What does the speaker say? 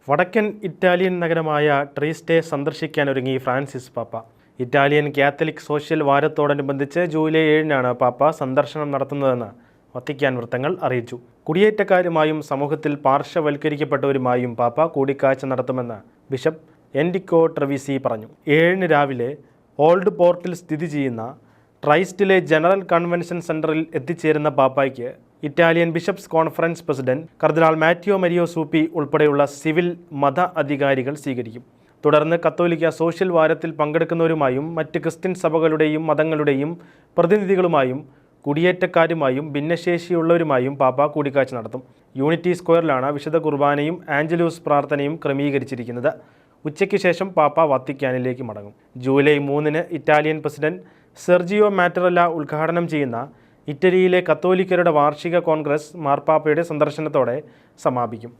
വടക്കൻ ഇറ്റാലിയൻ നഗരമായ ട്രീസ്റ്റെ സന്ദർശിക്കാനൊരുങ്ങി ഫ്രാൻസിസ് പാപ്പ. ഇറ്റാലിയൻ കാത്തലിക് സോഷ്യൽ വാരത്തോടനുബന്ധിച്ച് ജൂലൈ 7-നാണ് പാപ്പ സന്ദർശനം നടത്തുന്നതെന്ന് വത്തിക്കാൻ വൃത്തങ്ങൾ അറിയിച്ചു. കുടിയേറ്റക്കാരുമായും സമൂഹത്തിൽ പാർശ്വവൽക്കരിക്കപ്പെട്ടവരുമായും പാപ്പ കൂടിക്കാഴ്ച നടത്തുമെന്ന് ബിഷപ്പ് എൻഡിക്കോ ട്രവിസി പറഞ്ഞു. 7-ന് രാവിലെ ഓൾഡ് പോർട്ടിൽ സ്ഥിതി ചെയ്യുന്ന ട്രൈസ്റ്റിലെ ജനറൽ കൺവെൻഷൻ സെന്ററിൽ എത്തിച്ചേരുന്ന പാപ്പായ്ക്ക് ഇറ്റാലിയൻ ബിഷപ്സ് കോൺഫറൻസ് പ്രസിഡന്റ് കർദിനാൾ മാറ്റിയോ മരിയോ സൂപ്പി ഉൾപ്പെടെയുള്ള സിവിൽ മത അധികാരികൾ സ്വീകരിക്കും. തുടർന്ന് കത്തോലിക്ക സോഷ്യൽ വാരത്തിൽ പങ്കെടുക്കുന്നവരുമായും മറ്റ് ക്രിസ്ത്യൻ സഭകളുടെയും മതങ്ങളുടെയും പ്രതിനിധികളുമായും കുടിയേറ്റക്കാരുമായും ഭിന്നശേഷിയുള്ളവരുമായും പാപ്പ കൂടിക്കാഴ്ച നടത്തും. യൂണിറ്റി സ്ക്വയറിലാണ് വിശുദ്ധ കുർബാനയും ആഞ്ചലൂസ് പ്രാർത്ഥനയും ക്രമീകരിച്ചിരിക്കുന്നത്. ഉച്ചയ്ക്ക് ശേഷം പാപ്പ വത്തിക്കാനിലേക്ക് മടങ്ങും. ജൂലൈ 3-ന് ഇറ്റാലിയൻ പ്രസിഡന്റ് സെർജിയോ മാറ്ററല്ല ഉദ്ഘാടനം ചെയ്യുന്ന ഇറ്റലിയിലെ കത്തോലിക്കരുടെ വാർഷിക കോൺഗ്രസ് മാർപ്പാപ്പയുടെ സന്ദർശനത്തോടെ സമാപിക്കും.